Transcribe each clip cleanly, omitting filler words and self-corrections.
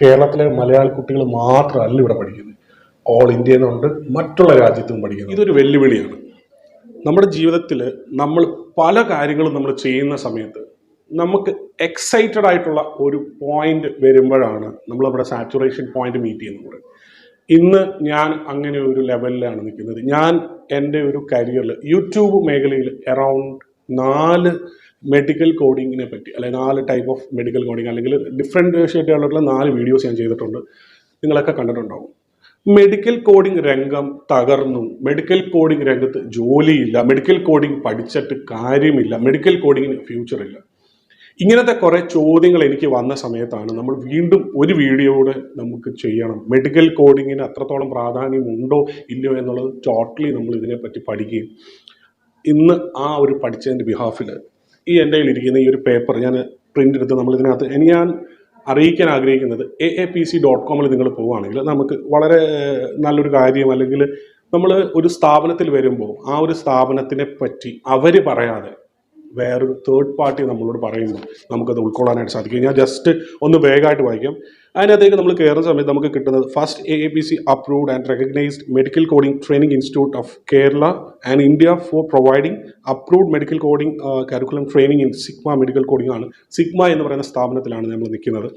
കേരളത്തിലെ മലയാളി കുട്ടികൾ മാത്രമല്ല ഇവിടെ പഠിക്കുന്നത്, ഓൾ ഇന്ത്യയിൽ നിന്നുണ്ട്, മറ്റുള്ള രാജ്യത്തും പഠിക്കുന്നത്. ഇതൊരു വെല്ലുവിളിയാണ്. നമ്മുടെ ജീവിതത്തിൽ നമ്മൾ പല കാര്യങ്ങളും നമ്മൾ ചെയ്യുന്ന സമയത്ത് നമുക്ക് എക്സൈറ്റഡ് ആയിട്ടുള്ള ഒരു പോയിന്റ് വരുമ്പോഴാണ് നമ്മൾ നമ്മുടെ സാച്ചുറേഷൻ പോയിന്റ് മീറ്റ് ചെയ്യുന്നത്. ഇന്ന് ഞാൻ അങ്ങനെ ഒരു ലെവലിലാണ് നിൽക്കുന്നത്. ഞാൻ എൻ്റെ ഒരു കരിയറിൽ യൂട്യൂബ് മേഖലയിൽ അറൗണ്ട് 4 മെഡിക്കൽ കോഡിങ്ങിനെ പറ്റി, അല്ലെങ്കിൽ 4 ടൈപ്പ് ഓഫ് മെഡിക്കൽ കോഡിങ്, അല്ലെങ്കിൽ ഡിഫറെൻഷ്യേറ്റുള്ള 4 വീഡിയോസ് ഞാൻ ചെയ്തിട്ടുണ്ട്. നിങ്ങളൊക്കെ കണ്ടിട്ടുണ്ടാവും. മെഡിക്കൽ കോഡിംഗ് രംഗം തകർന്നു, മെഡിക്കൽ കോഡിംഗ് രംഗത്ത് ജോലിയില്ല, മെഡിക്കൽ കോഡിംഗ് പഠിച്ചിട്ട് കാര്യമില്ല, മെഡിക്കൽ കോഡിങ്ങിന് ഫ്യൂച്ചറില്ല. ഇങ്ങനത്തെ കുറേ ചോദ്യങ്ങൾ എനിക്ക് വന്ന സമയത്താണ് നമ്മൾ വീണ്ടും ഒരു വീഡിയോയുടെ നമുക്ക് ചെയ്യണം, മെഡിക്കൽ കോഡിങ്ങിന് അത്രത്തോളം പ്രാധാന്യമുണ്ടോ ഇല്ലയോ എന്നുള്ളത് ടോട്ടലി നമ്മൾ ഇതിനെപ്പറ്റി പഠിക്കുകയും ഇന്ന് ആ ഒരു പഠിച്ചതിൻ്റെ ബിഹാഫിൽ ഈ എൻ്റെ കയ്യിലിരിക്കുന്ന ഈ ഒരു പേപ്പർ ഞാൻ പ്രിൻ്റ് എടുത്ത് നമ്മൾ ഇതിനകത്ത് ഞാൻ അറിയിക്കാൻ ആഗ്രഹിക്കുന്നത് AAPC.com നിങ്ങൾ പോവുകയാണെങ്കിൽ നമുക്ക് വളരെ നല്ലൊരു കാര്യം, അല്ലെങ്കിൽ നമ്മൾ ഒരു സ്ഥാപനത്തിൽ വരുമ്പോൾ ആ ഒരു സ്ഥാപനത്തിനെ പറ്റി അവർ പറയാതെ വേറൊരു തേർഡ് പാർട്ടി നമ്മളോട് പറയുമ്പോൾ നമുക്കത് ഉൾക്കൊള്ളാനായിട്ട് സാധിക്കും. ഞാൻ ജസ്റ്റ് ഒന്ന് വേഗമായിട്ട് വായിക്കാം. അതിനകത്തേക്ക് നമ്മൾ കയറുന്ന സമയത്ത് നമുക്ക് കിട്ടുന്നത് first AAPC approved and recognised medical coding training institute of Kerala and India for providing approved medical coding curriculum training in sigma medical coding ആണ്. സിഗ്മ എന്ന് പറയുന്ന സ്ഥാപനത്തിലാണ് നമ്മൾ നിൽക്കുന്നത്.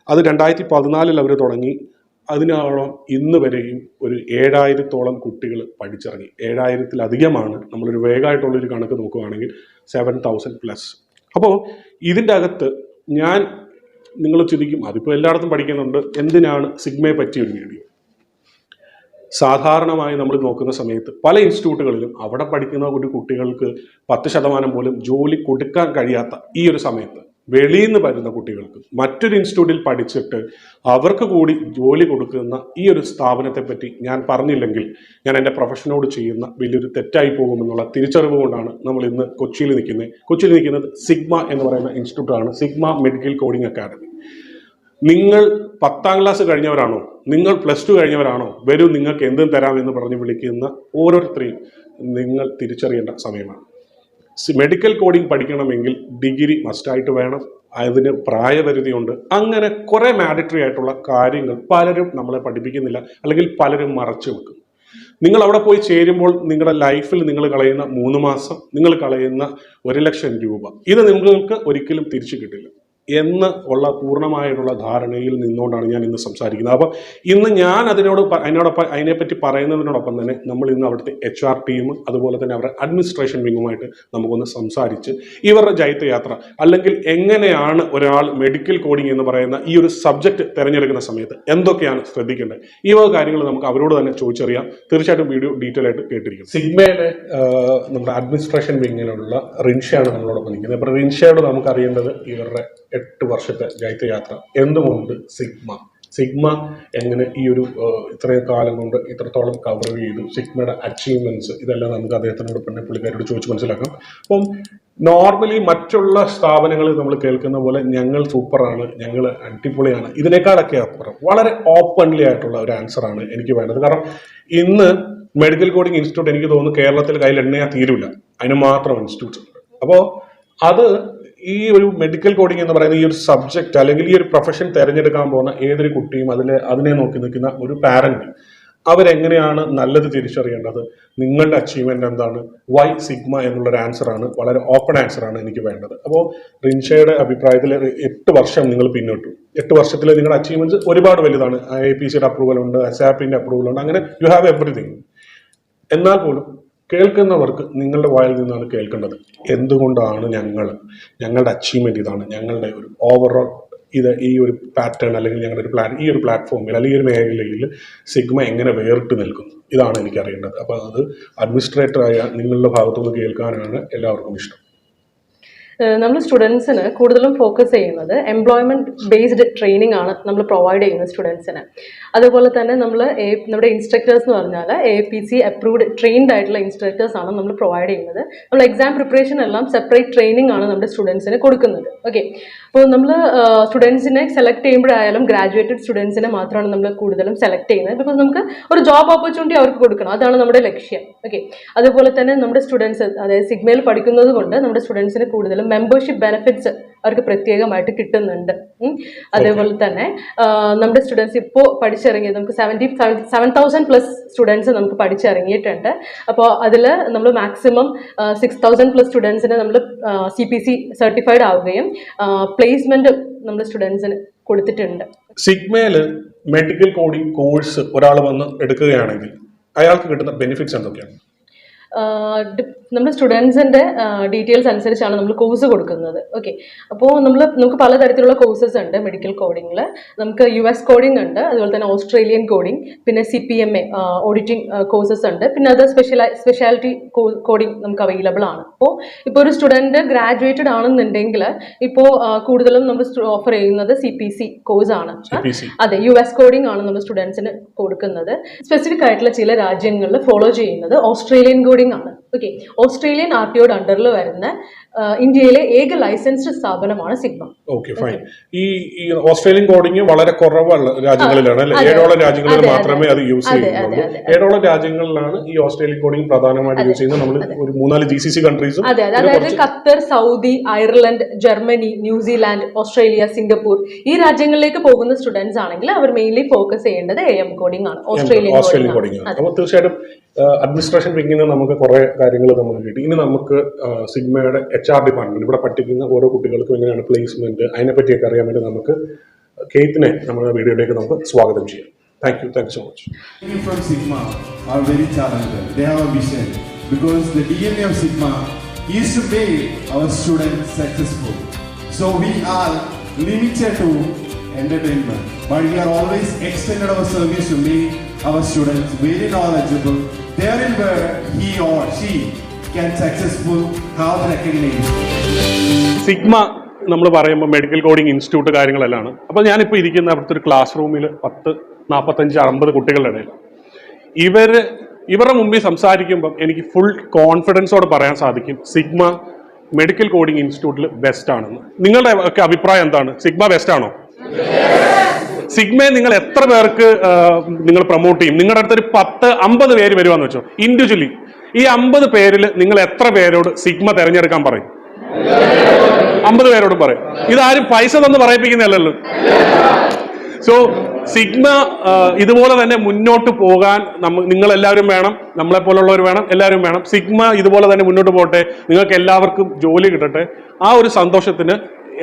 അത് 2014 അവർ തുടങ്ങി. അതിനോളം ഇന്ന് വരെയും ഒരു 7000-ഓളം കുട്ടികൾ പഠിച്ചിറങ്ങി. 7000-ലധികമാണ്. നമ്മളൊരു വേഗമായിട്ടുള്ളൊരു കണക്ക് നോക്കുകയാണെങ്കിൽ 7000+. അപ്പോൾ ഇതിൻ്റെ അകത്ത് ഞാൻ നിങ്ങൾ ചിന്തിക്കും, അതിപ്പോൾ എല്ലായിടത്തും പഠിക്കുന്നുണ്ട്, എന്തിനാണ് സിഗ്മയെ പറ്റിയൊരു വീഡിയോ? സാധാരണമായി നമ്മൾ നോക്കുന്ന സമയത്ത് പല ഇൻസ്റ്റിറ്റ്യൂട്ടുകളിലും അവിടെ പഠിക്കുന്ന ഒരു കുട്ടികൾക്ക് 10% പോലും ജോലി കൊടുക്കാൻ കഴിയാത്ത ഈ ഒരു സമയത്ത് വെളിയിൽ നിന്ന് വരുന്ന കുട്ടികൾക്ക് മറ്റൊരു ഇൻസ്റ്റിറ്റ്യൂട്ടിൽ പഠിച്ചിട്ട് അവർക്ക് കൂടി ജോലി കൊടുക്കുന്ന ഈ ഒരു സ്ഥാപനത്തെ പറ്റി ഞാൻ പറഞ്ഞില്ലെങ്കിൽ ഞാൻ എൻ്റെ പ്രൊഫഷനോട് ചെയ്യുന്ന വലിയൊരു തെറ്റായി പോകുമെന്നുള്ള തിരിച്ചറിവ് കൊണ്ടാണ് നമ്മൾ ഇന്ന് കൊച്ചിയിൽ നിൽക്കുന്നത്. സിഗ്മ എന്ന് പറയുന്ന ഇൻസ്റ്റിറ്റ്യൂട്ടാണ്, സിഗ്മ മെഡിക്കൽ കോഡിംഗ് അക്കാദമി. നിങ്ങൾ 10ാം ക്ലാസ് കഴിഞ്ഞവരാണോ, നിങ്ങൾ +2 കഴിഞ്ഞവരാണോ, വരും നിങ്ങൾക്ക് എന്തും തരാമെന്ന് പറഞ്ഞ് വിളിക്കുന്ന ഓരോരുത്തരെയും നിങ്ങൾ തിരിച്ചറിയേണ്ട സമയമാണ്. മെഡിക്കൽ കോഡിംഗ് പഠിക്കണമെങ്കിൽ ഡിഗ്രി മസ്റ്റായിട്ട് വേണം, അതിന് പ്രായപരിധിയുണ്ട്. അങ്ങനെ കുറേ മാൻഡറ്ററി ആയിട്ടുള്ള കാര്യങ്ങൾ പലരും നമ്മളെ പഠിപ്പിക്കുന്നില്ല, അല്ലെങ്കിൽ പലരും മറച്ചു വെക്കും. നിങ്ങൾ അവിടെ പോയി ചേരുമ്പോൾ നിങ്ങളുടെ ലൈഫിൽ നിങ്ങൾ കളയുന്ന 3 മാസം, നിങ്ങൾ കളയുന്ന 1 ലക്ഷം രൂപ, ഇത് നിങ്ങൾക്ക് ഒരിക്കലും തിരിച്ചു കിട്ടില്ല എന്ന് ഉള്ള പൂർണ്ണമായിട്ടുള്ള ധാരണയിൽ നിന്നുകൊണ്ടാണ് ഞാൻ ഇന്ന് സംസാരിക്കുന്നത്. അപ്പോൾ ഇന്ന് ഞാൻ അതിനെപ്പറ്റി പറയുന്നതിനോടൊപ്പം തന്നെ നമ്മൾ ഇന്ന് അവിടുത്തെ HR ടീം, അതുപോലെ തന്നെ അവരുടെ അഡ്മിനിസ്ട്രേഷൻ വിങ്ങുമായിട്ട് നമുക്കൊന്ന് സംസാരിച്ച് ഇവരുടെ ജൈത്രയാത്ര, അല്ലെങ്കിൽ എങ്ങനെയാണ് ഒരാൾ മെഡിക്കൽ കോഡിംഗ് എന്ന് പറയുന്ന ഈ ഒരു സബ്ജക്റ്റ് തിരഞ്ഞെടുക്കുന്ന സമയത്ത് എന്തൊക്കെയാണ് ശ്രദ്ധിക്കേണ്ടത്, ഈ വക കാര്യങ്ങൾ നമുക്ക് അവരോട് തന്നെ ചോദിച്ചറിയാം. തീർച്ചയായിട്ടും വീഡിയോ ഡീറ്റെയിൽ ആയിട്ട് കേട്ടിരിക്കും. സിഗ്മയിലെ നമ്മുടെ അഡ്മിനിസ്ട്രേഷൻ വിങ്ങിലുള്ള റിൻഷയാണ് നമ്മളോടൊപ്പം നിൽക്കുന്നത്. അപ്പോൾ റിൻഷയോട് നമുക്ക് അറിയേണ്ടത് ഇവരുടെ 8 വർഷത്തെ ജൈത്രയാത്ര, എന്തുകൊണ്ട് സിഗ്മ എങ്ങനെ ഈ ഒരു ഇത്രയും കാലം കൊണ്ട് ഇത്രത്തോളം കവർ ചെയ്തു, സിഗ്മയുടെ അച്ചീവ്മെന്റ്സ്, ഇതെല്ലാം നമുക്ക് അദ്ദേഹത്തിനോട് പിന്നെ പുള്ളിക്കാരോട് ചോദിച്ച് മനസ്സിലാക്കാം. അപ്പം നോർമലി മറ്റുള്ള സ്ഥാപനങ്ങളിൽ നമ്മൾ കേൾക്കുന്ന പോലെ ഞങ്ങൾ സൂപ്പറാണ്, ഞങ്ങൾ അടിപൊളിയാണ്, ഇതിനേക്കാളൊക്കെ അപ്പുറം വളരെ ഓപ്പൺലി ആയിട്ടുള്ള ഒരു ആൻസറാണ് എനിക്ക് വേണ്ടത്. കാരണം ഇന്ന് മെഡിക്കൽ കോഡിംഗ് ഇൻസ്റ്റിറ്റ്യൂട്ട് എനിക്ക് തോന്നുന്നു കേരളത്തിൽ കയ്യിൽ എണ്ണയാൽ തീരില്ല, അതിന് മാത്രം ഇൻസ്റ്റിറ്റ്യൂട്ട്സ് ഉണ്ട്. അപ്പോൾ അത് ഈ ഒരു മെഡിക്കൽ കോഡിംഗ് എന്ന് പറയുന്ന ഈ ഒരു സബ്ജക്റ്റ്, അല്ലെങ്കിൽ ഈ ഒരു പ്രൊഫഷൻ തിരഞ്ഞെടുക്കാൻ പോകുന്ന ഏതൊരു കുട്ടിയും അതിനെ നോക്കി നിൽക്കുന്ന ഒരു പാരന്റ്, അവരെങ്ങനെയാണ് നല്ലത് തിരിച്ചറിയേണ്ടത്, നിങ്ങളുടെ അച്ചീവ്മെന്റ് എന്താണ്, വൈ സിഗ്മ എന്നുള്ളൊരു ആൻസറാണ്, വളരെ ഓപ്പൺ ആൻസറാണ് എനിക്ക് വേണ്ടത്. അപ്പോൾ റിൻഷയുടെ അഭിപ്രായത്തിൽ 8 വർഷം നിങ്ങൾ പിന്നിട്ടു. 8 വർഷത്തിൽ നിങ്ങളുടെ അച്ചീവ്മെന്റ്സ് ഒരുപാട് വലുതാണ്. AAPCയുടെ അപ്രൂവൽ ഉണ്ട്, SAPന്റെ അപ്രൂവൽ ഉണ്ട്, അങ്ങനെ യു ഹാവ് എവറിഥിങ്. എന്നാൽ പോലും കേൾക്കുന്നവർക്ക് നിങ്ങളുടെ വായിൽ നിന്നാണ് കേൾക്കേണ്ടത്, എന്തുകൊണ്ടാണ് ഞങ്ങളുടെ അച്ചീവ്മെന്റ് ഇതാണ്, ഞങ്ങളുടെ ഒരു ഓവറോൾ ഈ ഒരു പാറ്റേൺ, അല്ലെങ്കിൽ ഞങ്ങളുടെ ഈ ഒരു പ്ലാറ്റ്ഫോമിൽ, അല്ലെങ്കിൽ ഈ ഒരു മേഖലയിൽ സിഗ്മ എങ്ങനെ വേറിട്ട് നിൽക്കുന്നു, ഇതാണ് എനിക്കറിയേണ്ടത്. അപ്പോൾ അത് അഡ്മിനിസ്ട്രേറ്ററായ നിങ്ങളുടെ ഭാഗത്തുനിന്ന് കേൾക്കാനാണ് എല്ലാവർക്കും ഇഷ്ടം. നമ്മൾ സ്റ്റുഡൻസിന് കൂടുതലും ഫോക്കസ് ചെയ്യുന്നത് എംപ്ലോയ്മെന്റ് ബേസ്ഡ് ട്രെയിനിങ് ആണ് നമ്മൾ പ്രൊവൈഡ് ചെയ്യുന്നത് സ്റ്റുഡൻസിന്. അതുപോലെ തന്നെ നമ്മുടെ ഇൻസ്ട്രക്ടേഴ്സ് എന്ന് പറഞ്ഞാൽ AAPC അപ്രൂവ്ഡ് ട്രെയിൻഡ് ആയിട്ടുള്ള ഇൻസ്ട്രക്ടേഴ്സ് ആണ് നമ്മൾ പ്രൊവൈഡ് ചെയ്യുന്നത്. നമ്മൾ എക്സാം പ്രിപ്പറേഷൻ എല്ലാം സെപ്പറേറ്റ് ട്രെയിനിങ് ആണ് നമ്മുടെ സ്റ്റുഡൻസിന് കൊടുക്കുന്നത്. ഓക്കെ, അപ്പോൾ നമ്മൾ സ്റ്റുഡൻസിനെ സെലക്ട് ചെയ്യുമ്പോഴായാലും ഗ്രാജുവേറ്റഡ് സ്റ്റുഡൻസിനെ മാത്രമാണ് നമ്മൾ കൂടുതലും സെലക്ട് ചെയ്യുന്നത്. ബിക്കോസ് നമുക്ക് ഒരു ജോബ് ഓപ്പർച്യൂണിറ്റി അവർക്ക് കൊടുക്കണം, അതാണ് നമ്മുടെ ലക്ഷ്യം. ഓക്കെ, അതുപോലെ തന്നെ നമ്മുടെ സ്റ്റുഡൻസ്, അതായത് സിഗ്മയിൽ പഠിക്കുന്നത് കൊണ്ട് നമ്മുടെ സ്റ്റുഡൻസിന് കൂടുതലും മെമ്പർഷിപ്പ് ബെനിഫിറ്റ്സ് അവർക്ക് പ്രത്യേകമായിട്ട് കിട്ടുന്നുണ്ട്. അതേപോലെ തന്നെ നമ്മുടെ സ്റ്റുഡൻസ് ഇപ്പോൾ പഠിച്ചിറങ്ങിയത് നമുക്ക് 7,000+ സ്റ്റുഡൻസ് നമുക്ക് പഠിച്ചിറങ്ങിയിട്ടുണ്ട്. അപ്പോൾ അതിൽ നമ്മൾ മാക്സിമം 6,000+ സ്റ്റുഡൻസിന് നമ്മൾ CPC സർട്ടിഫൈഡ് ആവുകയും പ്ലേസ്മെന്റ് നമ്മുടെ സ്റ്റുഡൻസിന് കൊടുത്തിട്ടുണ്ട്. സിഗ്മയില് മെഡിക്കൽ കോഡിംഗ് കോഴ്സ് ഒരാൾ വന്ന് എടുക്കുകയാണെങ്കിൽ അയാൾക്ക് കിട്ടുന്ന ബെനിഫിറ്റ്സ് എന്തൊക്കെയാണ്? നമ്മുടെ സ്റ്റുഡൻസിൻ്റെ ഡീറ്റെയിൽസ് അനുസരിച്ചാണ് നമ്മൾ കോഴ്സ് കൊടുക്കുന്നത്. ഓക്കെ, അപ്പോൾ നമുക്ക് പലതരത്തിലുള്ള കോഴ്സസ് ഉണ്ട് മെഡിക്കൽ കോഡിങ്ങിൽ. നമുക്ക് US കോഡിംഗ് ഉണ്ട്, അതുപോലെ തന്നെ ഓസ്ട്രേലിയൻ കോഡിംഗ്, പിന്നെ CPMA ഓഡിറ്റിംഗ് കോഴ്സസ് ഉണ്ട്, പിന്നെ അത് സ്പെഷ്യാലിറ്റി കോഡിംഗ് നമുക്ക് അവൈലബിൾ ആണ്. ഇപ്പോൾ ഒരു സ്റ്റുഡൻറ്റ് ഗ്രാജുവേറ്റഡ് ആണെന്നുണ്ടെങ്കിൽ ഇപ്പോൾ കൂടുതലും നമ്മൾ ഓഫർ ചെയ്യുന്നത് CPC കോഴ്സാണ്. അതെ, US കോഡിംഗ് ആണ് നമ്മൾ സ്റ്റുഡൻസിന് കൊടുക്കുന്നത്. സ്പെസിഫിക് ആയിട്ടുള്ള ചില രാജ്യങ്ങളിൽ ഫോളോ ചെയ്യുന്നത് ഓസ്ട്രേലിയൻ കോഡിംഗ് ആണ്. ഓക്കെ, ഓസ്ട്രേലിയൻ RTOയുടെ അണ്ടറിൽ വരുന്ന ഇന്ത്യയിലെ ഏക ലൈസൻസ്ഡ് സ്ഥാപനമാണ് സിഗ്മ. Okay, fine. ഈ ഓസ്ട്രേലിയൻ കോഡിംഗ് വളരെ കുറവുള്ള രാജ്യങ്ങളിലാണ് അല്ലെ? 7ഓളം രാജ്യങ്ങളിൽ മാത്രമേ അത് യൂസ് ചെയ്യുന്നുള്ളൂ. 7ഓളം രാജ്യങ്ങളിലാണ് ഈ ഓസ്ട്രേലിയൻ കോഡിംഗ് പ്രധാനമായിട്ട് യൂസ് ചെയ്യുന്നത്. നമ്മൾ ഒരു 3-4 GCC കൺട്രീസും, അതായത് Qatar, Saudi, Ireland, Germany, New Zealand, Australia, Singapore ഈ രാജ്യങ്ങളിലേക്ക് പോകുന്ന സ്റ്റുഡൻസ് ആണെങ്കിൽ അവർ മെയിൻലി ഫോക്കസ് ചെയ്യേണ്ടത് AM കോഡിംഗ് ആണ്, ഓസ്ട്രേലിയൻ കോഡിംഗ്. അപ്പോൾ തീർച്ചയായിട്ടും അഡ്മിനിസ്ട്രേഷൻ വിങ്ങിന് നമുക്ക് കുറെ കാര്യങ്ങൾ നമുക്ക് കിട്ടി. ഇനി നമുക്ക് സിഗ്മയുടെ HR ഡിപ്പാർട്ട്മെന്റ് ഇവിടെ പഠിക്കുന്ന ഓരോ കുട്ടികൾക്കും എങ്ങനെയാണ് പ്ലേസ്മെന്റ് അതിനെപ്പറ്റിയൊക്കെ അറിയാൻ വേണ്ടി നമുക്ക് കെയ്ത്തിനെ നമ്മുടെ വീഡിയോയിലേക്ക് നമുക്ക് സ്വാഗതം ചെയ്യാം. Thank you so much. People from Cigma are very talented. They have a vision because the DNA of Cigma is to make our students successful. So we are limited to entertainment, but we are always extended our service to make our students very knowledgeable. Therein where he or she can successful have recognition. Sigma നമ്മൾ പറയുമ്പോൾ medical coding institute കാര്യങ്ങളെല്ലാം. അപ്പോൾ ഞാനിപ്പോൾ ഇരിക്കുന്ന അവിടുത്തെ ഒരു class റൂമിൽ 10, 45, 60 കുട്ടികളുടെ ഇടയിൽ ഇവരുടെ മുമ്പിൽ സംസാരിക്കുമ്പം എനിക്ക് ഫുൾ കോൺഫിഡൻസോടെ പറയാൻ സാധിക്കും സിഗ്മ മെഡിക്കൽ കോഡിംഗ് ഇൻസ്റ്റിറ്റ്യൂട്ടിൽ ബെസ്റ്റ് ആണെന്ന്. നിങ്ങളുടെ ഒക്കെ അഭിപ്രായം എന്താണ്? സിഗ്മ ബെസ്റ്റ് ആണോ? സിഗ്മയെ നിങ്ങൾ എത്ര പേർക്ക് നിങ്ങൾ പ്രൊമോട്ട് ചെയ്യും? നിങ്ങളുടെ അടുത്തൊരു 10-50 പേര് വരുവാന്ന് വെച്ചോ, ഇൻഡിവിജ്വലി. ഈ 50 പേരിൽ നിങ്ങൾ എത്ര പേരോട് സിഗ്മ തിരഞ്ഞെടുക്കാൻ പറയും? 50 പേരോട് പറയും. ഇതാരും പൈസ തന്ന് പറയിപ്പിക്കുന്നതല്ലല്ലോ. സോ സിഗ്മ ഇതുപോലെ തന്നെ മുന്നോട്ട് പോകാൻ നിങ്ങളെല്ലാവരും വേണം, നമ്മളെപ്പോലുള്ളവർ വേണം, എല്ലാവരും വേണം. സിഗ്മ ഇതുപോലെ തന്നെ മുന്നോട്ട് പോകട്ടെ, നിങ്ങൾക്ക് എല്ലാവർക്കും ജോലി കിട്ടട്ടെ. ആ ഒരു സന്തോഷത്തിന്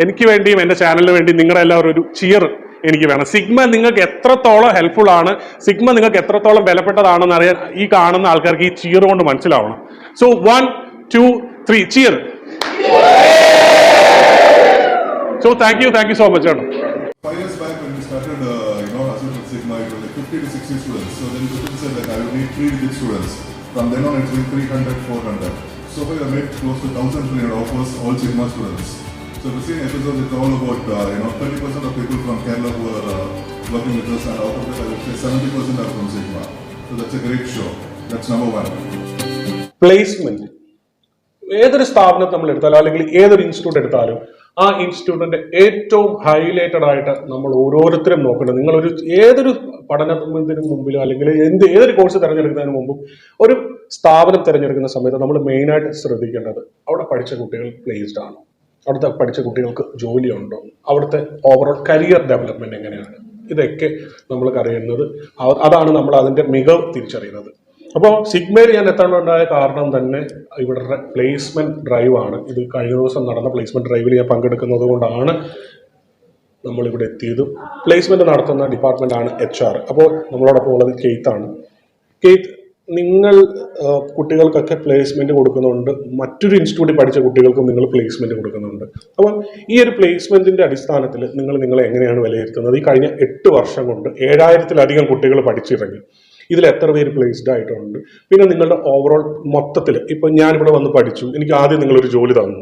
എനിക്ക് വേണ്ടിയും എൻ്റെ ചാനലിന് വേണ്ടി നിങ്ങളുടെ എല്ലാവരും ഒരു ചിയർ എനിക്ക് വേണം. സിഗ്മ നിങ്ങൾക്ക് എത്രത്തോളം ഹെൽപ്ഫുൾ ആണ്, സിഗ്മ നിങ്ങൾക്ക് എത്രത്തോളം വിലപ്പെട്ടതാണെന്ന് അറിയാൻ ഈ കാണുന്ന ആൾക്കാർക്ക് ഈ ചിയർ കൊണ്ട് മനസ്സിലാവണം. So 1, 2, 3 cheer. So thank you so much. 5 years back when we started, associate Cigma, it was like 50 to 60 students. So then we said that I would need 3 students. From then on, it's been 300, 400. So far, we have made close to 1,300 offers, all Cigma students. So the same episode, it's all about 30% of people from Kerala who are working with us, and out of that, I would say 70% are from Cigma. So that's a great show. That's number 1. Placement ഏതൊരു സ്ഥാപനത്തിൽ നമ്മൾ എടുത്താലും അല്ലെങ്കിൽ ഏതൊരു institute എടുത്താലും ആ ഇൻസ്റ്റിറ്റ്യൂട്ടിന്റെ ഏറ്റവും ഹൈലൈറ്റഡ് ആയിട്ട് നമ്മൾ ഓരോരുത്തരും നോക്കേണ്ടത്, നിങ്ങളൊരു ഏതൊരു പഠനത്തിന് മുമ്പിലോ അല്ലെങ്കിൽ ഏതൊരു കോഴ്സ് തിരഞ്ഞെടുക്കുന്നതിന് മുമ്പും ഒരു സ്ഥാപനം തിരഞ്ഞെടുക്കുന്ന സമയത്ത് നമ്മൾ മെയിനായിട്ട് ശ്രദ്ധിക്കേണ്ടത് അവിടെ പഠിച്ച കുട്ടികൾ പ്ലേസ്ഡ് ആണോ, അവിടുത്തെ പഠിച്ച കുട്ടികൾക്ക് ജോലിയുണ്ടോ, അവിടുത്തെ ഓവറോൾ കരിയർ ഡെവലപ്മെന്റ് എങ്ങനെയാണ്, ഇതൊക്കെ നമ്മൾക്ക് അറിയുന്നത്. അതാണ് നമ്മൾ അതിന്റെ മികവ് തിരിച്ചറിയുന്നത്. അപ്പോൾ സിഗ്മയിൽ ഞാൻ എത്താനുണ്ടായ കാരണം തന്നെ ഇവരുടെ പ്ലേസ്മെന്റ് ഡ്രൈവാണ്. ഇത് കഴിഞ്ഞ ദിവസം നടന്ന പ്ലേസ്മെന്റ് ഡ്രൈവിൽ ഞാൻ പങ്കെടുക്കുന്നത് കൊണ്ടാണ് നമ്മളിവിടെ എത്തിയതും. പ്ലേസ്മെന്റ് നടത്തുന്ന ഡിപ്പാർട്ട്മെന്റാണ് HR. അപ്പോൾ നമ്മളോടൊപ്പം ഉള്ളത് കെയ്ത്താണ്. കെയ്ത്ത്, നിങ്ങൾ കുട്ടികൾക്കൊക്കെ പ്ലേസ്മെന്റ് കൊടുക്കുന്നുണ്ട്, മറ്റൊരു ഇൻസ്റ്റിറ്റ്യൂട്ടിൽ പഠിച്ച കുട്ടികൾക്കും നിങ്ങൾ പ്ലേസ്മെന്റ് കൊടുക്കുന്നുണ്ട്. അപ്പം ഈ ഒരു പ്ലേസ്മെന്റിന്റെ അടിസ്ഥാനത്തിൽ നിങ്ങളെ എങ്ങനെയാണ് വിലയിരുത്തുന്നത്? ഈ കഴിഞ്ഞ 8 വർഷം കൊണ്ട് 7000-ലധികം കുട്ടികൾ പഠിച്ചിറങ്ങി. ഇതിൽ എത്ര പേര് പ്ലേസ്ഡ് ആയിട്ടുണ്ട്? പിന്നെ നിങ്ങളുടെ ഓവറോൾ മൊത്തത്തിൽ ഇപ്പം ഞാനിവിടെ വന്ന് പഠിച്ചു, എനിക്ക് ആദ്യം നിങ്ങളൊരു ജോലി തന്നു,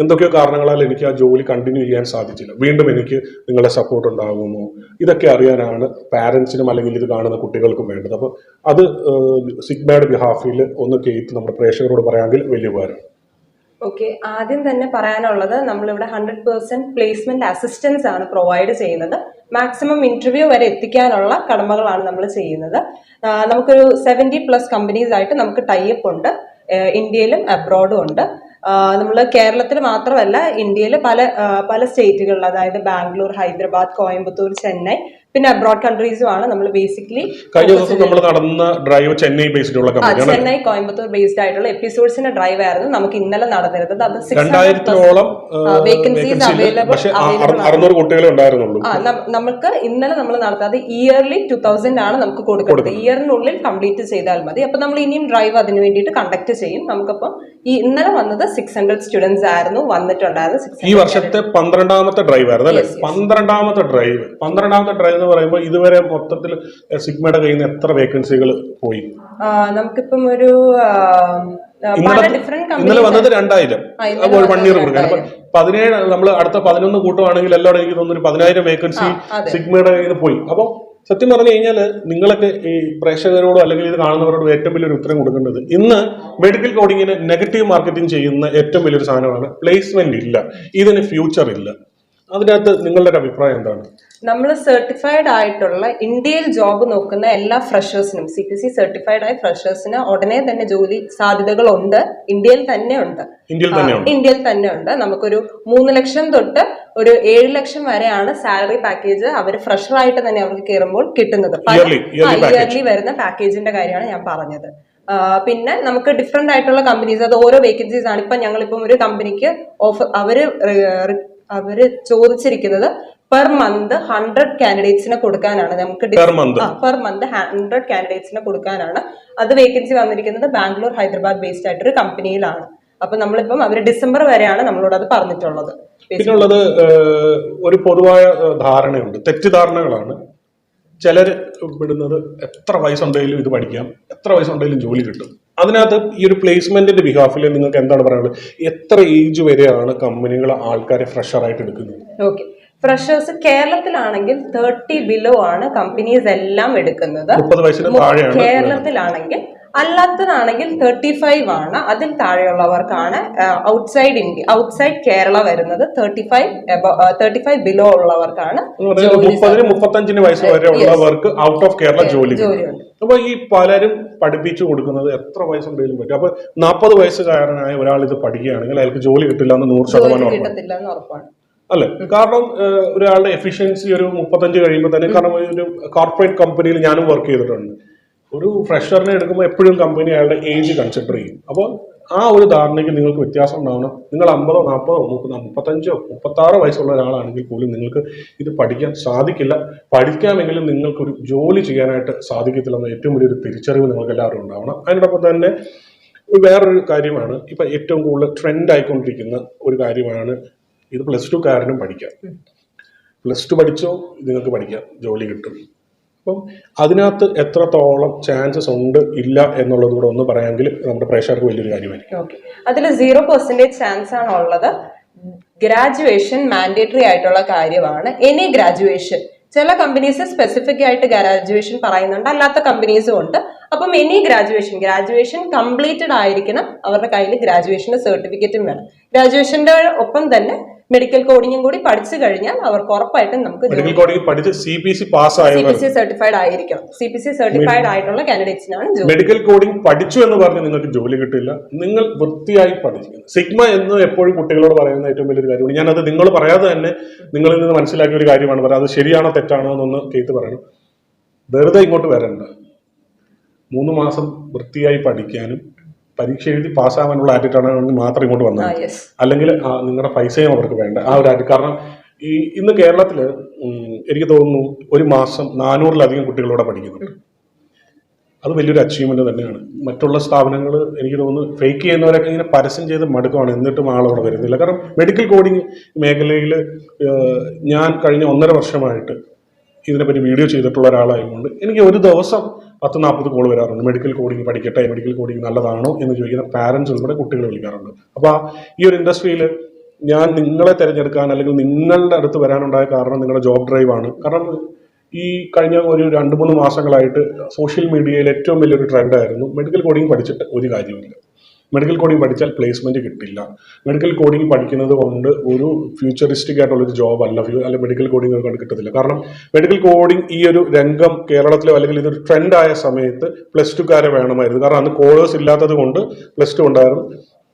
എന്തൊക്കെയോ കാരണങ്ങളാൽ എനിക്ക് ആ ജോലി കണ്ടിന്യൂ ചെയ്യാൻ സാധിച്ചില്ല, വീണ്ടും എനിക്ക് നിങ്ങളുടെ സപ്പോർട്ട് ഉണ്ടാകുമോ? ഇതൊക്കെ അറിയാനാണ് പാരൻസിനും അല്ലെങ്കിൽ ഇത് കാണുന്ന കുട്ടികൾക്കും വേണ്ടത്. അപ്പോൾ അത് സിഗ്മയുടെ ബിഹാഫിൽ ഒന്ന് കേട്ട് നമ്മുടെ പ്രേക്ഷകരോട് പറയാമെങ്കിൽ വലിയ ഉപകാരം. ഓക്കെ, ആദ്യം തന്നെ പറയാനുള്ളത് നമ്മളിവിടെ 100% പ്ലേസ്മെന്റ് അസിസ്റ്റൻസ് ആണ് പ്രൊവൈഡ് ചെയ്യുന്നത്. മാക്സിമം ഇന്റർവ്യൂ വരെ എത്തിക്കാനുള്ള കടമകളാണ് നമ്മൾ ചെയ്യുന്നത്. നമുക്കൊരു 70+ കമ്പനീസ് ആയിട്ട് നമുക്ക് ടൈപ്പ് ഉണ്ട്, ഇന്ത്യയിലും അബ്രോഡും ഉണ്ട്. നമ്മൾ കേരളത്തിൽ മാത്രമല്ല ഇന്ത്യയിൽ പല സ്റ്റേറ്റുകളിൽ, അതായത് ബാംഗ്ലൂർ, ഹൈദരാബാദ്, കോയമ്പത്തൂർ, ചെന്നൈ, പിന്നെ അബ്രോഡ് കൺട്രീസും ആണ് നമ്മൾ ബേസിക്കലി. കഴിഞ്ഞ ദിവസം നമ്മൾ നടന്ന ഡ്രൈവ് ചെന്നൈ ബേസ്ഡ് ഉള്ള കമ്പനിയാണ്. ചെന്നൈ, കോയമ്പത്തൂർ ബേസ്ഡ് ആയിട്ടുള്ള എപ്പിസോഡ്സിന്റെ ഡ്രൈവ് ആയിരുന്നു നമുക്ക് ഇന്നലെ നടന്നിരുന്നത്. അത് 2000-ഓളം വേക്കൻസീസ് അവൈലബിൾ. 600 കുട്ടികളെ ഉണ്ടായിരുന്നുള്ളൂ. നമുക്ക് ഇന്നലെ നമ്മൾ നടത്താതെ ഇയർലി 2000 ആണ് നമുക്ക് കൊടുക്കുന്നത്. ഇയറിനുള്ളിൽ കംപ്ലീറ്റ് ചെയ്താൽ മതി. അപ്പൊ നമ്മൾ ഇനിയും ഡ്രൈവ് അതിന് വേണ്ടിയിട്ട് കണ്ടക്ട് ചെയ്യും. നമുക്കപ്പം ഈ ഇന്നലെ വന്നത് 600 സ്റ്റുഡൻസ് ആയിരുന്നു വന്നിട്ടുണ്ടായിരുന്നത്. ഈ വർഷത്തെ 12ാമത്തെ ഡ്രൈവ് ആയിരുന്നു അല്ലെ? 12ാമത്തെ ഡ്രൈവ് എന്ന് പറയുമ്പോൾ ഇതുവരെ മൊത്തത്തിൽ സിഗ്മയുടെ കയ്യിൽ നിന്ന് എത്ര വേക്കൻസികൾ പോയി? നമുക്കിപ്പം ഒരു ഇന്നലെ വന്നത് 2000, 1 ഇയർ കൊടുക്കാൻ. അപ്പൊ 17 നമ്മൾ അടുത്ത 11 കൂട്ടുവാണെങ്കിൽ എല്ലാവരും എനിക്ക് തോന്നുന്നു 10,000 വേക്കൻസി സിഗ്മയുടെ കയ്യിൽ നിന്ന് പോയി. അപ്പൊ സത്യം പറഞ്ഞു കഴിഞ്ഞാൽ നിങ്ങളൊക്കെ ഈ പ്രേക്ഷകരോടോ അല്ലെങ്കിൽ ഇത് കാണുന്നവരോട് ഏറ്റവും വലിയൊരു ഉത്തരം കൊടുക്കേണ്ടത്, ഇന്ന് മെഡിക്കൽ കോഡിങ്ങിന് നെഗറ്റീവ് മാർക്കറ്റിംഗ് ചെയ്യുന്ന ഏറ്റവും വലിയൊരു സാധനമാണ് പ്ലേസ്മെന്റ് ഇല്ല, ഇതിന് ഫ്യൂച്ചർ ഇല്ല. അതിനകത്ത് നിങ്ങളുടെ ഒരു അഭിപ്രായം എന്താണ്? നമ്മൾ സർട്ടിഫൈഡ് ആയിട്ടുള്ള ഇന്ത്യയിൽ ജോബ് നോക്കുന്ന എല്ലാ ഫ്രഷേഴ്സിനും, CPC സർട്ടിഫൈഡ് ആയ ഫ്രഷേഴ്സിന് ഉടനെ തന്നെ ജോലി സാധ്യതകളുണ്ട്. ഇന്ത്യയിൽ തന്നെ ഉണ്ട്. നമുക്കൊരു 3 ലക്ഷം തൊട്ട് ഒരു 7 ലക്ഷം വരെയാണ് സാലറി പാക്കേജ് അവർ ഫ്രഷറായിട്ട് തന്നെ അവർക്ക് കയറുമ്പോൾ കിട്ടുന്നത്. ഇയർലി വരുന്ന പാക്കേജിന്റെ കാര്യമാണ് ഞാൻ പറഞ്ഞത്. പിന്നെ നമുക്ക് ഡിഫറെന്റ് ആയിട്ടുള്ള കമ്പനീസ്, അത് ഓരോ വേക്കൻസീസ് ആണ്. ഇപ്പൊ ഞങ്ങളിപ്പം ഒരു കമ്പനിക്ക് ഓഫർ അവര് ചോദിച്ചിരിക്കുന്നത് പെർ മന്ത് 100 കാൻഡിഡേറ്റ്സിനെ കൊടുക്കാനാണ്. നമുക്ക് പെർ മന്ത് 100 കാൻഡിഡേറ്റ്സിനെ കൊടുക്കാനാണ്. അത് വേക്കൻസി വന്നിരിക്കുന്നത് ബാംഗ്ലൂർ, ഹൈദരാബാദ് ബേസ്ഡ് ആയിട്ടൊരു കമ്പനിയിലാണ്. അപ്പൊ നമ്മളിപ്പം അവര് ഡിസംബർ വരെയാണ് നമ്മളോട് അത് പറഞ്ഞിട്ടുള്ളത്. പിന്നുള്ളത് ഒരു പൊതുവായ ധാരണയുണ്ട്, തെറ്റിദ്ധാരണകളാണ്. ചിലർ വിടുന്നത് എത്ര വയസ്സുണ്ടെങ്കിലും ഇത് പഠിക്കാം, എത്ര വയസ്സുണ്ടെങ്കിലും ജോലി കിട്ടും. അതിനകത്ത് ഈ ഒരു പ്ലേസ്മെന്റിന്റെ ബിഹാഫിൽ നിങ്ങൾക്ക് എന്താണ് പറയാനുള്ളത്? എത്ര ഏജ് വരെയാണ് കമ്പനികൾ ആൾക്കാരെ ഫ്രഷറായിട്ട് എടുക്കുന്നത്? ഓക്കെ, ഫ്രഷേഴ്സ് കേരളത്തിലാണെങ്കിൽ 30 ബിലോ ആണ് കമ്പനീസ് എല്ലാം എടുക്കുന്നത്. 30 വയസ്സിന് താഴെയാണ് കേരളത്തിലാണെങ്കിൽ. അല്ലാത്തതാണെങ്കിൽ 35 ആണ്. അതിൽ താഴെയുള്ളവർക്കാണ് ഔട്ട്സൈഡ് കേരള വരുന്നത്. 35 ബിലോ ഉള്ളവർക്കാണ് 30-35 വയസ്സ് വരെ ഉള്ളവർക്ക് ഔട്ട് ഓഫ് കേരള ജോലിയുണ്ട്. അപ്പൊ ഈ പലരും പഠിപ്പിച്ചു കൊടുക്കുന്നത് എത്ര വയസ്സുണ്ടെങ്കിലും പറ്റും. അപ്പൊ 40 വയസ്സുകാരനായ ഒരാൾ ഇത് പഠിക്കുകയാണെങ്കിൽ അയാൾക്ക് ജോലി കിട്ടില്ല എന്ന് 100% ഉറപ്പാണ്. അല്ലെ? കാരണം ഒരാളുടെ എഫിഷ്യൻസി ഒരു 35 കഴിയുമ്പോൾ തന്നെ, കാരണം ഒരു കോർപ്പറേറ്റ് കമ്പനിയിൽ ഞാനും വർക്ക് ചെയ്തിട്ടുണ്ട്, ഒരു ഫ്രഷറിനെ എടുക്കുമ്പോൾ എപ്പോഴും കമ്പനി അയാളുടെ ഏജ് കൺസിഡർ ചെയ്യും. അപ്പോൾ ആ ഒരു ധാരണയ്ക്ക് നിങ്ങൾക്ക് വ്യത്യാസം ഉണ്ടാവണം. നിങ്ങൾ 50, 40, 35, 36 വയസ്സുള്ള ഒരാളാണെങ്കിൽ പോലും നിങ്ങൾക്ക് ഇത് പഠിക്കാൻ സാധിക്കില്ല. പഠിക്കാമെങ്കിലും നിങ്ങൾക്കൊരു ജോലി ചെയ്യാനായിട്ട് സാധിക്കത്തില്ലെന്ന ഏറ്റവും വലിയൊരു തിരിച്ചറിവ് നിങ്ങൾക്ക് എല്ലാവരും ഉണ്ടാവണം. അതിനോടൊപ്പം തന്നെ വേറൊരു കാര്യമാണ്, ഇപ്പൊ ഏറ്റവും കൂടുതൽ ട്രെൻഡ് ആയിക്കൊണ്ടിരിക്കുന്ന ഒരു കാര്യമാണ് ഇത്. +2 കാരനും പഠിക്കാം. +2 പഠിച്ചോ നിങ്ങൾക്ക് പഠിക്കാം, ജോലി കിട്ടും. അപ്പം അതിനകത്ത് എത്രത്തോളം ചാൻസസ് ഉണ്ട് ഇല്ല എന്നുള്ളത് കൂടെ ഒന്ന് പറയാമെങ്കിൽ നമ്മുടെ പ്രേക്ഷകർക്ക് വലിയൊരു കാര്യമായിരിക്കും. അതിൽ 0% ചാൻസ് ആണ് ഉള്ളത്. ഗ്രാജുവേഷൻ മാൻഡേറ്ററി ആയിട്ടുള്ള കാര്യമാണ്. എനി ഗ്രാജുവേഷൻ, ചില കമ്പനീസ് സ്പെസിഫിക് ആയിട്ട് ഗ്രാജുവേഷൻ പറയുന്നുണ്ട്, അല്ലാത്ത കമ്പനീസും ഉണ്ട്. അപ്പം എനി ഗ്രാജുവേഷൻ കംപ്ലീറ്റഡ് ആയിരിക്കണം. അവരുടെ കയ്യിൽ ഗ്രാജുവേഷന്റെ സർട്ടിഫിക്കറ്റും വേണം. ഗ്രാജുവേഷന്റെ ഒപ്പം തന്നെ മെഡിക്കൽ കോഡിങ്ങും കൂടി പഠിച്ചു കഴിഞ്ഞാൽ അവർക്ക് ഉറപ്പായിട്ടും നമുക്ക് CPC സർട്ടിഫൈഡ് ആയിരിക്കണം. CPC സർട്ടിഫൈഡ് ആയിട്ടുള്ള കാൻഡിഡേറ്റ്സിനാണ് മെഡിക്കൽ കോഡിംഗ് പഠിച്ചു എന്ന് പറഞ്ഞ് നിങ്ങൾക്ക് ജോലി കിട്ടില്ല. നിങ്ങൾ വൃത്തിയായി പഠിക്കണം. സിഗ്മ എന്ന് എപ്പോഴും കുട്ടികളോട് പറയുന്ന ഏറ്റവും വലിയൊരു കാര്യമാണ്. ഞാനത് നിങ്ങൾ പറയാതെ തന്നെ നിങ്ങളിൽ നിന്ന് മനസ്സിലാക്കിയ ഒരു കാര്യമാണ് പറയുന്നത്. അത് ശരിയാണോ തെറ്റാണോ എന്നൊന്ന് കേട്ട് പറയണം. വെറുതെ ഇങ്ങോട്ട് വരണ്ട. 3 മാസം വൃത്തിയായി പഠിക്കാനും പരീക്ഷ എഴുതി പാസ്സാവാനുള്ള ആറ്റിറ്റാണെങ്കിൽ മാത്രം ഇങ്ങോട്ട് വന്നാൽ, അല്ലെങ്കിൽ നിങ്ങളുടെ പൈസയും അവർക്ക് വേണ്ട ആ ഒരു ആറ്റിറ്റ്. കാരണം ഇന്ന് കേരളത്തിൽ എനിക്ക് തോന്നുന്നു ഒരു മാസം 400-ലധികം കുട്ടികളോടെ പഠിക്കുന്നുണ്ട്. അത് വലിയൊരു അച്ചീവ്മെന്റ് തന്നെയാണ്. മറ്റുള്ള സ്ഥാപനങ്ങൾ എനിക്ക് തോന്നുന്നു ഫേക്ക് ചെയ്യുന്നവരൊക്കെ ഇങ്ങനെ പരസ്യം ചെയ്ത് മടുക്കുവാണ്, എന്നിട്ടും ആളവിടെ വരുന്നില്ല. കാരണം മെഡിക്കൽ കോഡിങ് മേഖലയിൽ ഞാൻ കഴിഞ്ഞ 1.5 വർഷമായിട്ട് ഇതിനെപ്പറ്റി വീഡിയോ ചെയ്തിട്ടുള്ള ഒരാളായതുകൊണ്ട് എനിക്ക് ഒരു ദിവസം 10-40 കോൾ വരാറുണ്ട്. മെഡിക്കൽ കോഡിങ് പഠിക്കട്ടെ, മെഡിക്കൽ കോഡിങ് നല്ലതാണോ എന്ന് ചോദിക്കുന്ന പാരന്റ്സ് ഉൾപ്പെടെ കുട്ടികൾ വിളിക്കാറുണ്ട്. അപ്പോൾ ഈ ഒരു ഇൻഡസ്ട്രിയിൽ ഞാൻ നിങ്ങളെ തിരഞ്ഞെടുക്കാൻ അല്ലെങ്കിൽ നിങ്ങളുടെ അടുത്ത് വരാനുണ്ടായ കാരണം നിങ്ങളുടെ ജോബ് ഡ്രൈവ് ആണ്. കാരണം ഈ കഴിഞ്ഞ ഒരു 2-3 മാസങ്ങളായിട്ട് സോഷ്യൽ മീഡിയയിൽ ഏറ്റവും വലിയൊരു ട്രെൻഡായിരുന്നു മെഡിക്കൽ കോഡിങ് പഠിച്ചിട്ട് ഒരു കാര്യമില്ല, മെഡിക്കൽ കോഡിങ് പഠിച്ചാൽ പ്ലേസ്മെന്റ് കിട്ടില്ല, മെഡിക്കൽ കോഡിങ് പഠിക്കുന്നത് കൊണ്ട് ഒരു ഫ്യൂച്ചറിസ്റ്റിക് ആയിട്ടുള്ളൊരു ജോബ് അല്ല, അല്ലെങ്കിൽ മെഡിക്കൽ കോഡിങ് കൊണ്ട് കിട്ടത്തില്ല. കാരണം മെഡിക്കൽ കോഡിങ് ഈ ഒരു രംഗം കേരളത്തിലോ അല്ലെങ്കിൽ ഇതൊരു ട്രെൻഡായ സമയത്ത് +2 കാരെ വേണമായിരുന്നു. കാരണം അന്ന് കോളേഴ്സ് ഇല്ലാത്തത് കൊണ്ട് +2 ഉണ്ടായിരുന്നു.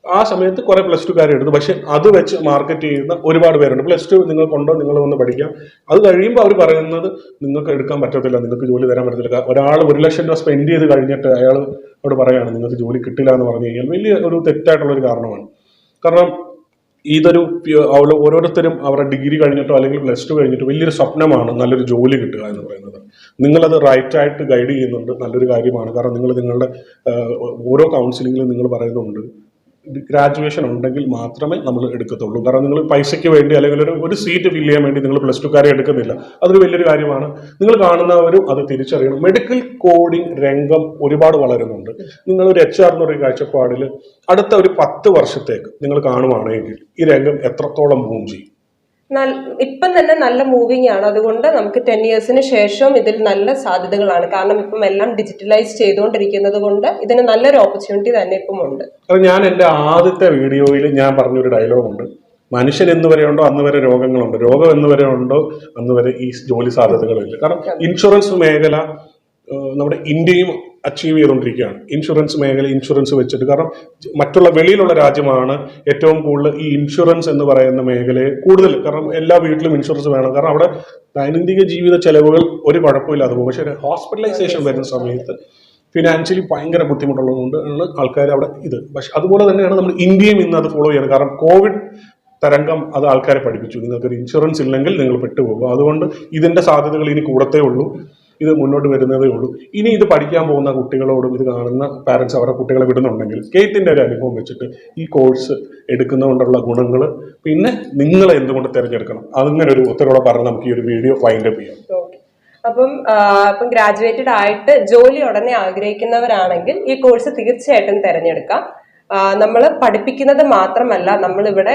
ആ സമയത്ത് കുറെ +2 എടുത്തു. പക്ഷെ അത് വെച്ച് മാർക്കറ്റ് ചെയ്യുന്ന ഒരുപാട് പേരുണ്ട്. +2 നിങ്ങൾക്കുണ്ടോ, നിങ്ങൾ വന്ന് പഠിക്കാം. അത് കഴിയുമ്പോൾ അവർ പറയുന്നത് നിങ്ങൾക്ക് എടുക്കാൻ പറ്റത്തില്ല, നിങ്ങൾക്ക് ജോലി തരാൻ പറ്റത്തില്ല. ഒരാൾ 1 ലക്ഷം രൂപ സ്പെൻഡ് ചെയ്ത് കഴിഞ്ഞിട്ട് അയാളോട് പറയാണ് നിങ്ങൾക്ക് ജോലി കിട്ടില്ല എന്ന് പറഞ്ഞു കഴിഞ്ഞാൽ വലിയ ഒരു തെറ്റായിട്ടുള്ള ഒരു കാരണമാണ്. കാരണം ഇതൊരു ഓരോരുത്തരും അവരുടെ ഡിഗ്രി കഴിഞ്ഞിട്ടോ അല്ലെങ്കിൽ +2 കഴിഞ്ഞിട്ടോ വലിയൊരു സ്വപ്നമാണ് നല്ലൊരു ജോലി കിട്ടുക എന്ന് പറയുന്നത്. നിങ്ങളത് റൈറ്റായിട്ട് ഗൈഡ് ചെയ്യുന്നുണ്ട്, നല്ലൊരു കാര്യമാണ്. കാരണം നിങ്ങൾ നിങ്ങളുടെ ഓരോ കൗൺസിലിങ്ങിലും നിങ്ങൾ പറയുന്നുണ്ട് ഗ്രാജുവേഷൻ ഉണ്ടെങ്കിൽ മാത്രമേ നമ്മൾ എടുക്കത്തുള്ളൂ. കാരണം നിങ്ങൾ പൈസയ്ക്ക് വേണ്ടി അല്ലെങ്കിൽ ഒരു സീറ്റ് ഫില്ല് ചെയ്യാൻ വേണ്ടി നിങ്ങൾ +2 എടുക്കുന്നില്ല. അതൊരു വലിയൊരു കാര്യമാണ്. നിങ്ങൾ കാണുന്നവരും അത് തിരിച്ചറിയണം. മെഡിക്കൽ കോഡിംഗ് രംഗം ഒരുപാട് വളരുന്നുണ്ട്. നിങ്ങളൊരു HR എന്നൊരു കാഴ്ചപ്പാടിൽ അടുത്ത ഒരു 10 വർഷത്തേക്ക് നിങ്ങൾ കാണുവാണെങ്കിൽ ഈ രംഗം എത്രത്തോളം മൂവ് ചെയ്യും? ഇപ്പം തന്നെ നല്ല മൂവിങ് ആണ്. അതുകൊണ്ട് നമുക്ക് 10 ഇയേഴ്സിന് ശേഷം ഇതിൽ നല്ല സാധ്യതകളാണ്. കാരണം ഇപ്പം എല്ലാം ഡിജിറ്റലൈസ് ചെയ്തുകൊണ്ടിരിക്കുന്നത് കൊണ്ട് ഇതിന് നല്ലൊരു ഓപ്പർച്യൂണിറ്റി തന്നെ ഇപ്പം ഉണ്ട്. ഞാൻ എൻ്റെ ആദ്യത്തെ വീഡിയോയിൽ ഞാൻ പറഞ്ഞൊരു ഡയലോഗുണ്ട്, മനുഷ്യൻ എന്ന് വരെ ഉണ്ടോ അന്ന് വരെ രോഗങ്ങളുണ്ട്, രോഗം എന്ന് വരെ ഉണ്ടോ അന്ന് വരെ ഈ ജോലി സാധ്യതകളില്ല. കാരണം ഇൻഷുറൻസ് മേഖല നമ്മുടെ ഇന്ത്യയും അച്ചീവ് ചെയ്തുകൊണ്ടിരിക്കുകയാണ്. ഇൻഷുറൻസ് മേഖല ഇൻഷുറൻസ് വെച്ചിട്ട്, കാരണം മറ്റുള്ള വെളിയിലുള്ള രാജ്യമാണ് ഏറ്റവും കൂടുതൽ ഈ ഇൻഷുറൻസ് എന്ന് പറയുന്ന മേഖലയെ കൂടുതൽ, കാരണം എല്ലാ വീട്ടിലും ഇൻഷുറൻസ് വേണം. കാരണം അവിടെ ദൈനംദിന ജീവിത ചെലവുകൾ ഒരു കുഴപ്പമില്ലാതെ പോകും. പക്ഷേ ഹോസ്പിറ്റലൈസേഷൻ വരുന്ന സമയത്ത് ഫിനാൻഷ്യലി ഭയങ്കര ബുദ്ധിമുട്ടുള്ളതുകൊണ്ട് ആൾക്കാർ അവിടെ പക്ഷെ അതുപോലെ തന്നെയാണ് നമ്മൾ ഇന്ത്യയും ഇന്ന് അത് ഫോളോ ചെയ്യുന്നത്. കാരണം കോവിഡ് തരംഗം അത് ആൾക്കാരെ പഠിപ്പിച്ചു, നിങ്ങൾക്കൊരു ഇൻഷുറൻസ് ഇല്ലെങ്കിൽ നിങ്ങൾ പെട്ടുപോകും. അതുകൊണ്ട് ഇതിന്റെ സാധ്യതകൾ ഇനി കൂടത്തേ ഉള്ളൂ, ഇത് മുന്നോട്ട് വരുന്നതേ ഉള്ളൂ. ഇനി ഇത് പഠിക്കാൻ പോകുന്ന കുട്ടികളോടും ഇത് കാണുന്ന പാരൻസ് അവരുടെ കുട്ടികളെ വിടുന്നുണ്ടെങ്കിൽ കേറ്റിന്റെ ഒരു അനുഭവം വെച്ചിട്ട് ഈ കോഴ്സ് എടുക്കുന്നതുകൊണ്ടുള്ള ഗുണങ്ങൾ, പിന്നെ നിങ്ങൾ എന്തുകൊണ്ട് തിരഞ്ഞെടുക്കണം, അങ്ങനെ ഒരു ഉത്തരവോടെ പറഞ്ഞ് നമുക്ക് ഈ ഒരു വീഡിയോ വൈൻഡ് അപ്പ് ചെയ്യാം. അപ്പം ഗ്രാജുവേറ്റഡ് ആയിട്ട് ജോലി ഉടനെ ആഗ്രഹിക്കുന്നവരാണെങ്കിൽ ഈ കോഴ്സ് തീർച്ചയായിട്ടും തിരഞ്ഞെടുക്കാം. നമ്മൾ പഠിപ്പിക്കുന്നത് മാത്രമല്ല, നമ്മളിവിടെ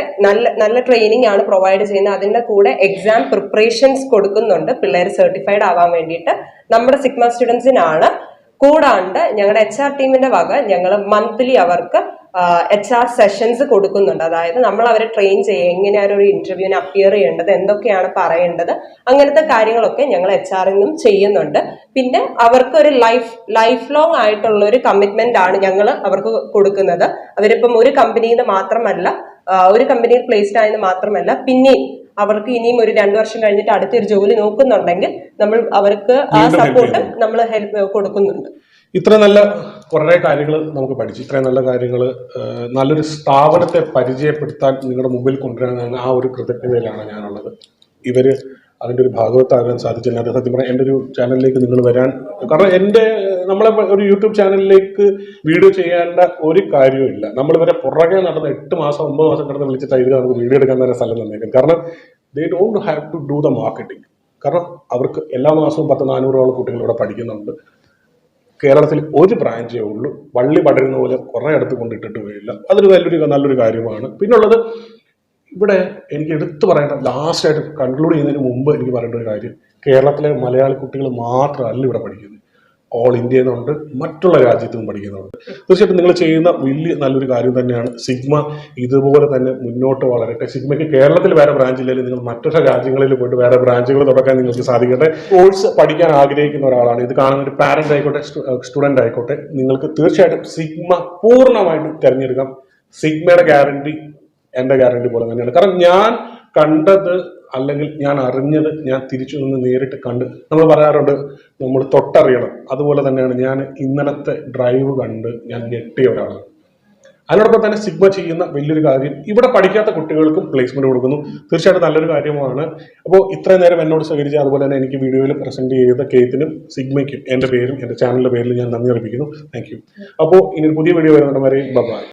നല്ല ട്രെയിനിങ് ആണ് പ്രൊവൈഡ് ചെയ്യുന്നത്. അതിൻ്റെ കൂടെ എക്സാം പ്രിപ്പറേഷൻസ് കൊടുക്കുന്നുണ്ട് പിള്ളേർ സർട്ടിഫൈഡ് ആവാൻ വേണ്ടിയിട്ട്. നമ്മുടെ സിഗ്മ സ്റ്റുഡൻസിനാണ്. കൂടാണ്ട് ഞങ്ങളുടെ HR ടീമിന്റെ വക ഞങ്ങൾ മന്ത്ലി അവർക്ക് HR സെഷൻസ് കൊടുക്കുന്നുണ്ട്. അതായത് നമ്മൾ അവരെ ട്രെയിൻ ചെയ്യുക, എങ്ങനെയാണ് ഒരു ഇന്റർവ്യൂവിന് അപ്പിയർ ചെയ്യേണ്ടത്, എന്തൊക്കെയാണ് പറയേണ്ടത്, അങ്ങനത്തെ കാര്യങ്ങളൊക്കെ ഞങ്ങൾ HR നിന്നും ചെയ്യുന്നുണ്ട്. പിന്നെ അവർക്ക് ഒരു ലൈഫ് ലോങ് ആയിട്ടുള്ള ഒരു കമ്മിറ്റ്മെന്റ് ആണ് ഞങ്ങൾ അവർക്ക് കൊടുക്കുന്നത്. അവരിപ്പം ഒരു കമ്പനിയിൽ നിന്ന് മാത്രമല്ല, ഒരു കമ്പനിയിൽ പ്ലേസ്ഡ് ആയെന്ന് മാത്രമല്ല, പിന്നെയും അവർക്ക് ഇനിയും ഒരു 2 വർഷം കഴിഞ്ഞിട്ട് അടുത്തൊരു ജോലി നോക്കുന്നുണ്ടെങ്കിൽ നമ്മൾ അവർക്ക് ആ സപ്പോർട്ട് നമ്മൾ ഹെൽപ്പ് കൊടുക്കുന്നുണ്ട്. ഇത്ര നല്ല കുറേ കാര്യങ്ങൾ നമുക്ക് പഠിച്ചു. ഇത്രയും നല്ല കാര്യങ്ങൾ നല്ലൊരു സ്ഥാപനത്തെ പരിചയപ്പെടുത്താൻ നിങ്ങളുടെ മുമ്പിൽ കൊണ്ടുവരാൻ ആ ഒരു കൃതജ്ഞതയിലാണ് ഞാനുള്ളത്. ഇവര് അതിൻ്റെ ഒരു ഭാഗവത്താകാൻ സാധിച്ചില്ല. അത് സത്യം പറഞ്ഞാൽ എൻ്റെ ഒരു ചാനലിലേക്ക് നിങ്ങൾ വരാൻ, കാരണം നമ്മളെ ഒരു യൂട്യൂബ് ചാനലിലേക്ക് വീഡിയോ ചെയ്യേണ്ട ഒരു കാര്യവുമില്ല. നമ്മളിവരെ പുറകെ നടന്ന് 8 മാസം 9 മാസം കിടന്ന് വിളിച്ചിട്ടാണ് ഇവർ നമുക്ക് വീഡിയോ എടുക്കാൻ തന്നെ സ്ഥലം തന്നേക്കും. കാരണം they don't have to do the marketing. കാരണം അവർക്ക് എല്ലാ മാസവും 100-400 കുട്ടികൾ ഇവിടെ പഠിക്കുന്നുണ്ട്. കേരളത്തിൽ ഒരു ബ്രാഞ്ചേ ഉള്ളൂ. വള്ളി പടരുന്ന പോലെ കുറേ അടുത്ത് കൊണ്ടിട്ടിട്ട് വരില്ല. അതൊരു നല്ലൊരു കാര്യമാണ്. പിന്നുള്ളത്, ഇവിടെ എനിക്ക് എടുത്തു പറയേണ്ട, ലാസ്റ്റായിട്ട് കൺക്ലൂഡ് ചെയ്യുന്നതിന് മുമ്പ് എനിക്ക് പറയേണ്ട ഒരു കാര്യം, കേരളത്തിലെ മലയാളി കുട്ടികൾ മാത്രമല്ല ഇവിടെ പഠിക്കുന്നത്. ഓൾ ഇന്ത്യയിൽ നിന്നുണ്ട്, മറ്റുള്ള രാജ്യത്തും പഠിക്കുന്നുണ്ട്. തീർച്ചയായിട്ടും നിങ്ങൾ ചെയ്യുന്ന വലിയ നല്ലൊരു കാര്യം തന്നെയാണ്. സിഗ്മ ഇതുപോലെ തന്നെ മുന്നോട്ട് വളരട്ടെ. സിഗ്മയ്ക്ക് കേരളത്തിൽ വേറെ ബ്രാഞ്ച് ഇല്ലെങ്കിൽ നിങ്ങൾ മറ്റുള്ള രാജ്യങ്ങളിൽ പോയിട്ട് വേറെ ബ്രാഞ്ചുകൾ തുടക്കാൻ നിങ്ങൾക്ക് സാധിക്കട്ടെ. കോഴ്സ് പഠിക്കാൻ ആഗ്രഹിക്കുന്ന ഒരാളാണ്, ഇത് കാണുന്ന ഒരു പാരന്റ് ആയിക്കോട്ടെ, സ്റ്റുഡന്റ് ആയിക്കോട്ടെ, നിങ്ങൾക്ക് തീർച്ചയായിട്ടും സിഗ്മ പൂർണ്ണമായിട്ടും തിരഞ്ഞെടുക്കാം. സിഗ്മയുടെ ഗ്യാരണ്ടി എൻ്റെ ഗ്യാരണ്ടി പോലെ തന്നെയാണ്. കാരണം ഞാൻ കണ്ടത് അല്ലെങ്കിൽ ഞാൻ അറിഞ്ഞത് ഞാൻ തിരിച്ചു നിന്ന് നേരിട്ട് കണ്ട്, നമ്മൾ പറയാറുണ്ട് നമ്മൾ തൊട്ടറിയണം. അതുപോലെ തന്നെയാണ് ഞാൻ ഇന്നലത്തെ ഡ്രൈവ് കണ്ട് ഞാൻ ഞെട്ടിയ ഒരാളാണ്. അതിനോടൊപ്പം തന്നെ സിഗ്മ ചെയ്യുന്ന വലിയൊരു കാര്യം, ഇവിടെ പഠിക്കാത്ത കുട്ടികൾക്കും പ്ലേസ്മെന്റ് കൊടുക്കുന്നു. തീർച്ചയായിട്ടും നല്ലൊരു കാര്യമാണ്. അപ്പോൾ ഇത്രയും നേരം എന്നോട് സഹകരിച്ച, അതുപോലെ തന്നെ എനിക്ക് വീഡിയോയിൽ പ്രസന്റ് ചെയ്ത കേത്തിനും സിഗ്മയ്ക്കും എൻ്റെ പേരും എൻ്റെ ചാനലിൻ്റെ പേരിൽ ഞാൻ നന്ദി അർപ്പിക്കുന്നു. Thank you. അപ്പോൾ ഇനി പുതിയ വീഡിയോ വരുന്നവരെ ബൈ.